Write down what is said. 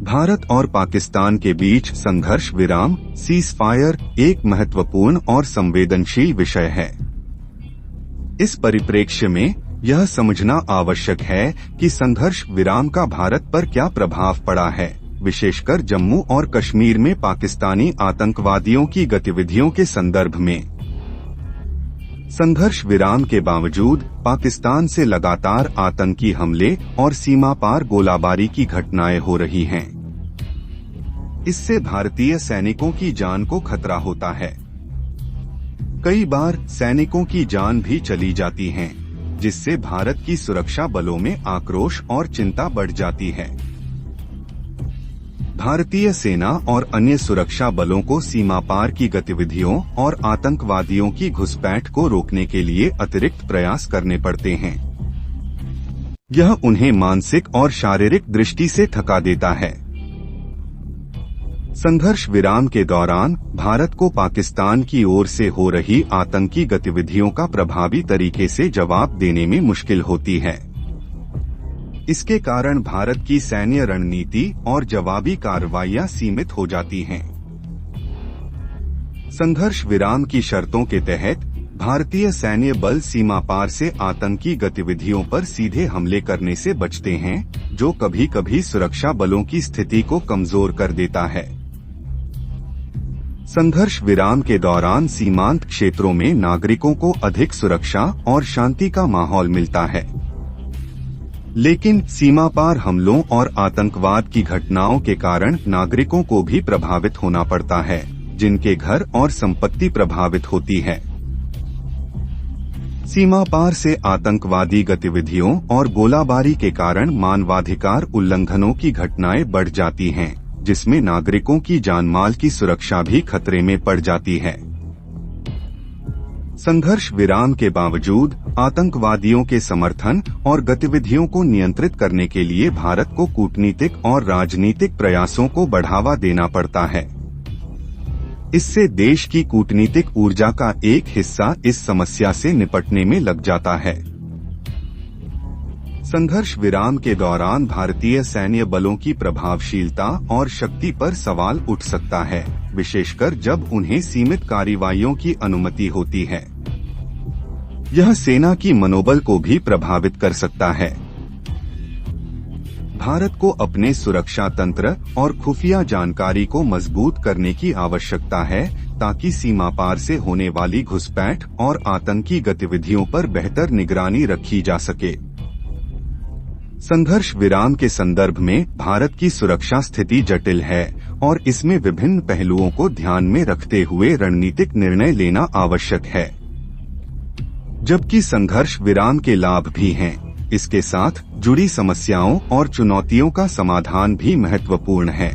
भारत और पाकिस्तान के बीच संघर्ष विराम सीज़फायर एक महत्वपूर्ण और संवेदनशील विषय है। इस परिप्रेक्ष्य में यह समझना आवश्यक है कि संघर्ष विराम का भारत पर क्या प्रभाव पड़ा है, विशेषकर जम्मू और कश्मीर में पाकिस्तानी आतंकवादियों की गतिविधियों के संदर्भ में। संघर्ष विराम के बावजूद पाकिस्तान से लगातार आतंकी हमले और सीमा पार गोलाबारी की घटनाएं हो रही हैं। इससे भारतीय सैनिकों की जान को खतरा होता है। कई बार सैनिकों की जान भी चली जाती है, जिससे भारत की सुरक्षा बलों में आक्रोश और चिंता बढ़ जाती है। भारतीय सेना और अन्य सुरक्षा बलों को सीमा पार की गतिविधियों और आतंकवादियों की घुसपैठ को रोकने के लिए अतिरिक्त प्रयास करने पड़ते हैं। यह उन्हें मानसिक और शारीरिक दृष्टि से थका देता है। संघर्ष विराम के दौरान भारत को पाकिस्तान की ओर से हो रही आतंकी गतिविधियों का प्रभावी तरीके से जवाब देने में मुश्किल होती है। इसके कारण भारत की सैन्य रणनीति और जवाबी कार्रवाइयां सीमित हो जाती हैं। संघर्ष विराम की शर्तों के तहत भारतीय सैन्य बल सीमा पार से आतंकी गतिविधियों पर सीधे हमले करने से बचते हैं, जो कभी कभी सुरक्षा बलों की स्थिति को कमजोर कर देता है। संघर्ष विराम के दौरान सीमांत क्षेत्रों में नागरिकों को अधिक सुरक्षा और शांति का माहौल मिलता है, लेकिन सीमा पार हमलों और आतंकवाद की घटनाओं के कारण नागरिकों को भी प्रभावित होना पड़ता है, जिनके घर और संपत्ति प्रभावित होती है। सीमा पार से आतंकवादी गतिविधियों और गोलाबारी के कारण मानवाधिकार उल्लंघनों की घटनाएं बढ़ जाती हैं, जिसमें नागरिकों की जानमाल की सुरक्षा भी खतरे में पड़ जाती है। संघर्ष विराम के बावजूद आतंकवादियों के समर्थन और गतिविधियों को नियंत्रित करने के लिए भारत को कूटनीतिक और राजनीतिक प्रयासों को बढ़ावा देना पड़ता है। इससे देश की कूटनीतिक ऊर्जा का एक हिस्सा इस समस्या से निपटने में लग जाता है। संघर्ष विराम के दौरान भारतीय सैन्य बलों की प्रभावशीलता और शक्ति पर सवाल उठ सकता है, विशेषकर जब उन्हें सीमित कार्रवाइयों की अनुमति होती है। यह सेना की मनोबल को भी प्रभावित कर सकता है। भारत को अपने सुरक्षा तंत्र और खुफिया जानकारी को मजबूत करने की आवश्यकता है, ताकि सीमा पार से होने वाली घुसपैठ और आतंकी गतिविधियों पर बेहतर निगरानी रखी जा सके। संघर्ष विराम के संदर्भ में भारत की सुरक्षा स्थिति जटिल है और इसमें विभिन्न पहलुओं को ध्यान में रखते हुए रणनीतिक निर्णय लेना आवश्यक है। जबकि संघर्ष विराम के लाभ भी हैं, इसके साथ जुड़ी समस्याओं और चुनौतियों का समाधान भी महत्वपूर्ण है।